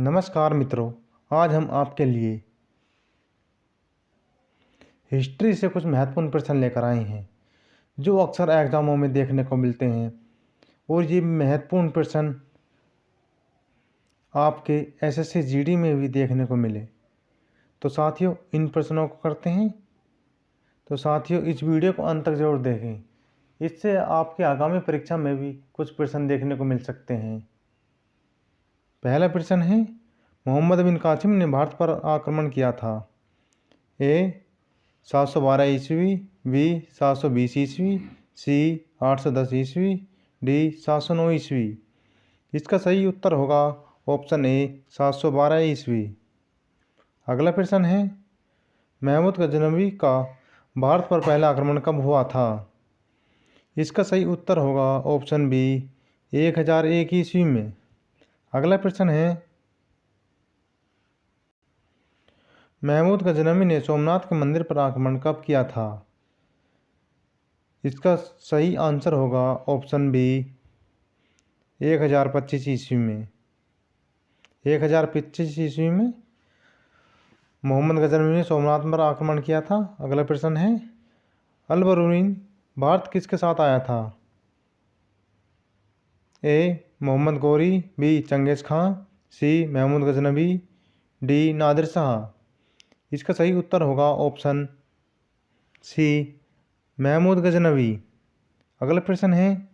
नमस्कार मित्रों, आज हम आपके लिए हिस्ट्री से कुछ महत्वपूर्ण प्रश्न लेकर आए हैं जो अक्सर एग्जामों में देखने को मिलते हैं। और ये महत्वपूर्ण प्रश्न आपके एसएससी जीडी में भी देखने को मिले। तो साथियों, इन प्रश्नों को करते हैं। तो साथियों, इस वीडियो को अंत तक जरूर देखें, इससे आपके आगामी परीक्षा में भी कुछ प्रश्न देखने को मिल सकते हैं। पहला प्रश्न है, मोहम्मद बिन कासिम ने भारत पर आक्रमण किया था। ए 712 ईस्वी, बी 720 ईस्वी, सी 810 ईस्वी, डी 709 ईस्वी। इसका सही उत्तर होगा ऑप्शन ए 712 ईस्वी। अगला प्रश्न है, महमूद गजनवी का भारत पर पहला आक्रमण कब हुआ था। इसका सही उत्तर होगा ऑप्शन बी 1001 ईस्वी में। अगला प्रश्न है, महमूद गजनवी ने सोमनाथ के मंदिर पर आक्रमण कब किया था। इसका सही आंसर होगा ऑप्शन बी 1025 ईस्वी में। 1025 ईस्वी में मोहम्मद गजनवी ने सोमनाथ पर आक्रमण किया था। अगला प्रश्न है, अल बरूनी भारत किसके साथ आया था। ए मोहम्मद गौरी, बी चंगेज़ खां, सी महमूद गजनवी, डी नादिर शाह। इसका सही उत्तर होगा ऑप्शन सी महमूद गजनवी। अगला प्रश्न है,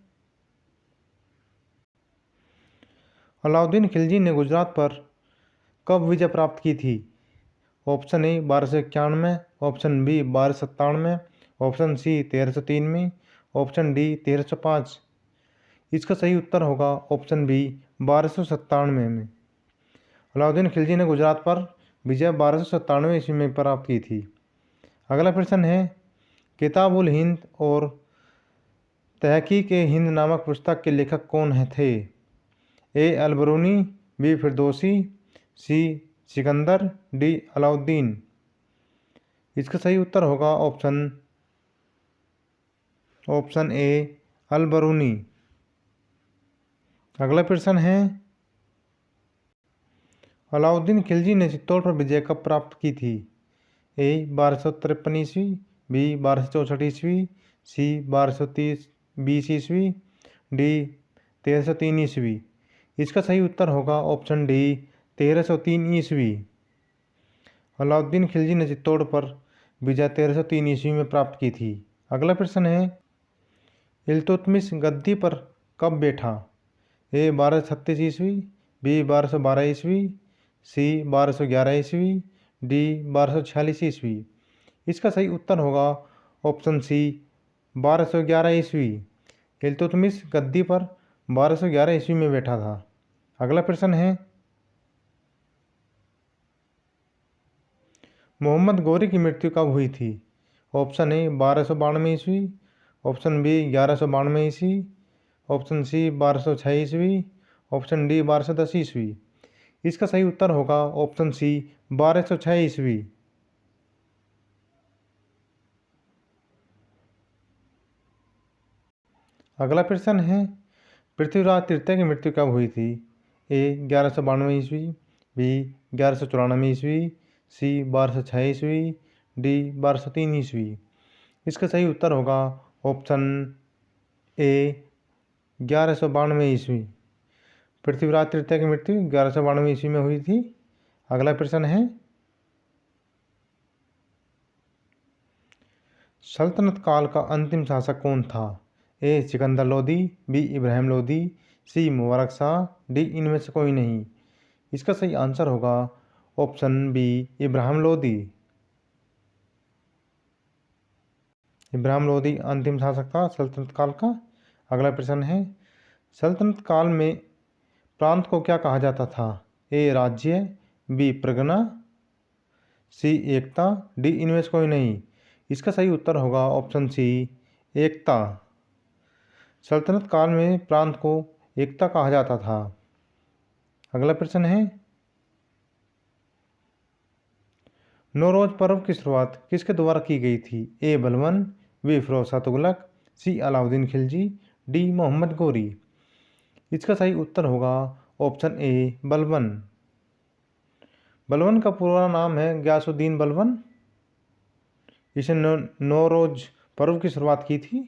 अलाउद्दीन खिलजी ने गुजरात पर कब विजय प्राप्त की थी। Option A 1291, option B 1297, option C 1303 में, ऑप्शन डी 1305। इसका सही उत्तर होगा ऑप्शन बी 1297 में। अलाउद्दीन खिलजी ने गुजरात पर विजय 1297 ईस्वी में प्राप्त की थी। अगला प्रश्न है, किताब-उल हिंद और तहकीक-ए-हिंद नामक पुस्तक के लेखक कौन थे। ए अल बरूनी, बी फिरदौसी, सी सिकंदर, डी अलाउद्दीन। इसका सही उत्तर होगा ऑप्शन ए अल बरूनी। अगला प्रश्न है, अलाउद्दीन खिलजी ने चित्तौड़ पर विजय कब प्राप्त की थी। ए 1253 ईस्वी, बी 1264 ईस्वी, सी 1220 ईस्वी, डी 1303 ईस्वी। इसका सही उत्तर होगा ऑप्शन डी 1303 ईस्वी। अलाउद्दीन खिलजी ने चित्तौड़ पर विजय 1303 ईस्वी में प्राप्त की थी। अगला प्रश्न है, इल्तुतमिश गद्दी पर कब बैठा। ए 1236 ईस्वी, बी 1212 ईस्वी, सी 1211 ईस्वी, डी 1246 ईस्वी। इसका सही उत्तर होगा ऑप्शन सी 1211 ईस्वी। इल्तुतमिश गद्दी पर 1211 ईस्वी में बैठा था। अगला प्रश्न है, मोहम्मद गौरी की मृत्यु कब हुई थी। ऑप्शन ए 1292 ईस्वी, ऑप्शन बी 1192 ईस्वी, ऑप्शन सी 1206 ईस्वी, ऑप्शन डी 1210 ईस्वी। इसका सही उत्तर होगा ऑप्शन सी 1206 ईस्वी। अगला प्रश्न है, पृथ्वीराज तृतीय की मृत्यु कब हुई थी। ए 1192 ईस्वी, बी 1194 ईस्वी, सी 1206 ईस्वी, डी 1203 ईस्वी। इसका सही उत्तर होगा ऑप्शन ए 1192 ईस्वी। पृथ्वीराज तृतीय की मृत्यु 1192 ईस्वी में हुई थी। अगला प्रश्न है, सल्तनत काल का अंतिम शासक कौन था। ए सिकंदर लोदी, बी इब्राहिम लोदी, सी मुबारक शाह, डी इनमें से कोई नहीं। इसका सही आंसर होगा ऑप्शन बी इब्राहिम लोदी। इब्राहिम लोदी अंतिम शासक था सल्तनत काल का। अगला प्रश्न है, सल्तनत काल में प्रांत को क्या कहा जाता था। ए राज्य, बी परगना, सी एकता, डी इनमें से कोई नहीं। इसका सही उत्तर होगा ऑप्शन सी एकता। सल्तनत काल में प्रांत को एकता कहा जाता था। अगला प्रश्न है, नौरोज पर्व की शुरुआत किसके द्वारा की गई थी। ए बलबन, बी फिरोज शाह तुगलक, सी अलाउद्दीन खिलजी, डी मोहम्मद गौरी। इसका सही उत्तर होगा ऑप्शन ए बलबन। बलबन का पूरा नाम है गयासुद्दीन बलबन। इसने नौरोज पर्व की शुरुआत की थी।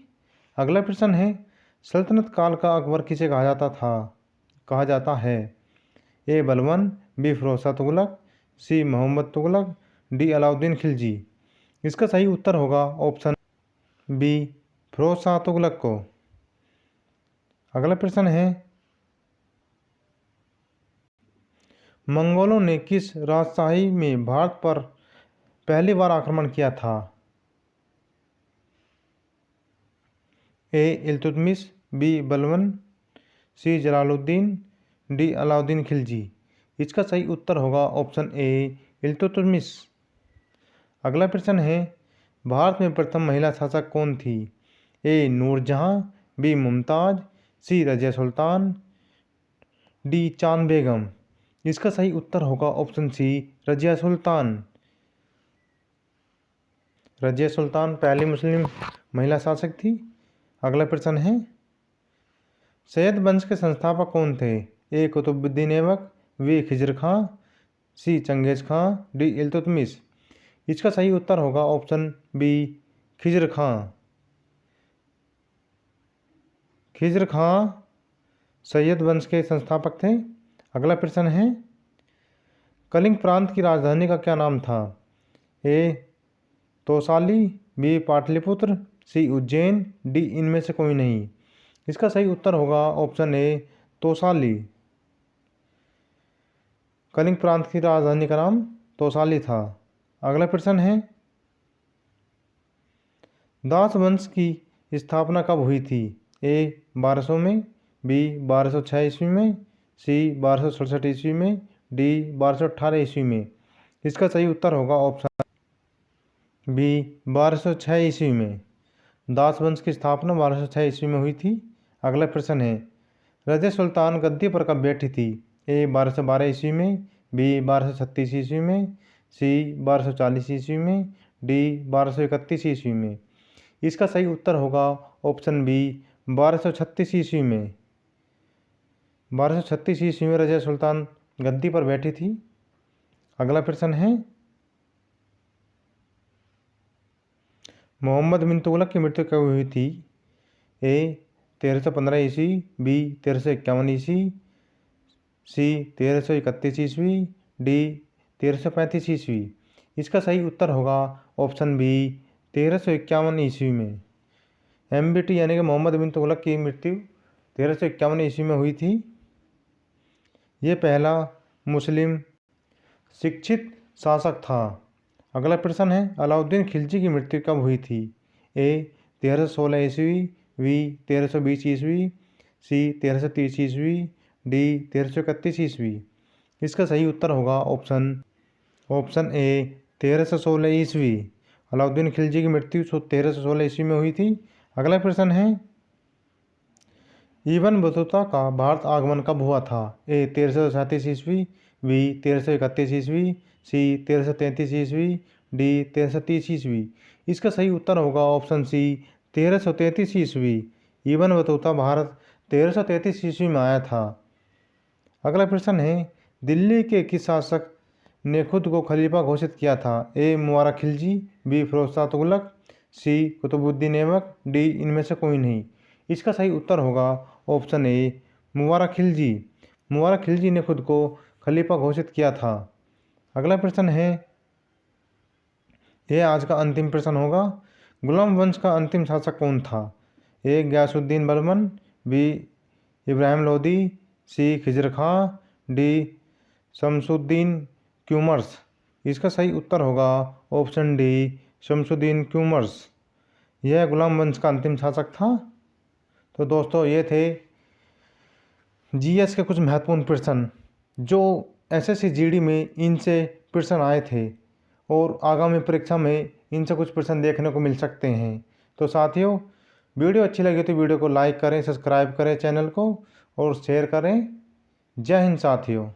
अगला प्रश्न है, सल्तनत काल का अकबर किसे कहा जाता है? ए बलबन, बी फिरोज शाह तुगलक, सी मोहम्मद तुगलक, डी अलाउद्दीन खिलजी। इसका सही उत्तर होगा ऑप्शन बी, फिरोज शाह तुगलक को। अगला प्रश्न है, मंगोलों ने किस राजशाही में भारत पर पहली बार आक्रमण किया था? ए इल्तुतमिश, बी बलबन, सी जलालुद्दीन, डी अलाउद्दीन खिलजी। इसका सही उत्तर होगा ऑप्शन ए, इल्तुतमिश। अगला प्रश्न है, भारत में प्रथम महिला शासक कौन थी? ए नूरजहां, बी मुमताज, सी रजिया सुल्तान, डी चांद बेगम। इसका सही उत्तर होगा ऑप्शन सी, रजिया सुल्तान। रजिया सुल्तान पहली मुस्लिम महिला शासक थी। अगला प्रश्न है, सैयद वंश के संस्थापक कौन थे? ए कुतुबुद्दीन ऐबक, बी खिजर खां, सी चंगेज खां, डी इल्तुतमिश। इसका सही उत्तर होगा ऑप्शन बी, खिजर खां। खिजर खां सैयद वंश के संस्थापक थे। अगला प्रश्न है, कलिंग प्रांत की राजधानी का क्या नाम था? ए तोसाली, बी पाटलिपुत्र, सी उज्जैन, डी इनमें से कोई नहीं। इसका सही उत्तर होगा ऑप्शन ए, तोसाली। कलिंग प्रांत की राजधानी का नाम तोसाली था। अगला प्रश्न है, दास वंश की स्थापना कब हुई थी? ए 1200 में, बी 1206 ईस्वी में, सी 1267 ईस्वी में, डी 1218 ईस्वी में। इसका सही उत्तर होगा ऑप्शन बी, 1206 ईस्वी में। दास वंश की स्थापना 1206 ईस्वी में हुई थी। अगला प्रश्न है, रजिया सुल्तान गद्दी पर कब बैठी थी? ए 1212 ईस्वी में, बी 1236 ईस्वी में, सी 1240 ईस्वी में, डी 1231 ईस्वी में। इसका सही उत्तर होगा ऑप्शन बी, 1236 ईस्वी में। 1236 ईस्वी में रजिया सुल्तान गद्दी पर बैठी थी। अगला प्रश्न है, मोहम्मद बिन तुगलक की मृत्यु कब हुई थी? ए 1315 ईस्वी, बी 1351 ईस्वी, सी 1331 ईस्वी, डी 1335 ईस्वी। इसका सही उत्तर होगा ऑप्शन बी, 1351 ईस्वी में। MBT यानी कि मोहम्मद बिन तुगलक की मृत्यु 1351 ईस्वी में हुई थी। ये पहला मुस्लिम शिक्षित शासक था। अगला प्रश्न है, अलाउद्दीन खिलजी की मृत्यु कब हुई थी? ए 1316 ईस्वी, बी 1320 ईस्वी, सी 1330 ईस्वी, डी 1331 ईस्वी। इसका सही उत्तर होगा ऑप्शन ए, 1316 ईस्वी। अलाउद्दीन खिलजी की मृत्यु 1316 ईस्वी में हुई थी। अगला प्रश्न है, इब्न बतूता का भारत आगमन कब हुआ था? ए 1337 ईस्वी, बी 1331 ईस्वी, सी 1333 ईस्वी, डी 1330 ईस्वी। इसका सही उत्तर होगा ऑप्शन सी, 1333 ईस्वी। इब्न बतूता भारत 1333 ईस्वी में आया था। अगला प्रश्न है, दिल्ली के किस शासक ने खुद को खलीफा घोषित किया था? ए मुबारक खिलजी, बी फिरोज शाह तुगलक, सी कुतुबुद्दीन ऐबक, डी इनमें से कोई नहीं। इसका सही उत्तर होगा ऑप्शन ए, मुबारक खिलजी। मुबारक खिलजी ने खुद को खलीफा घोषित किया था। अगला प्रश्न है, यह आज का अंतिम प्रश्न होगा, गुलाम वंश का अंतिम शासक कौन था? ए गयासुद्दीन बलबन, बी इब्राहिम लोदी, सी खिजर खां, डी शमसुद्दीन क्यूमर्स। इसका सही उत्तर होगा ऑप्शन डी, शमसुद्दीन क्यूमर्स। यह गुलाम वंश का अंतिम शासक था। तो दोस्तों, ये थे GS के कुछ महत्वपूर्ण प्रश्न जो SSC GD में इनसे प्रश्न आए थे और आगामी परीक्षा में इनसे कुछ प्रश्न देखने को मिल सकते हैं। तो साथियों, वीडियो अच्छी लगी तो वीडियो को लाइक करें, सब्सक्राइब करें चैनल को और शेयर करें। जय हिंद साथियों।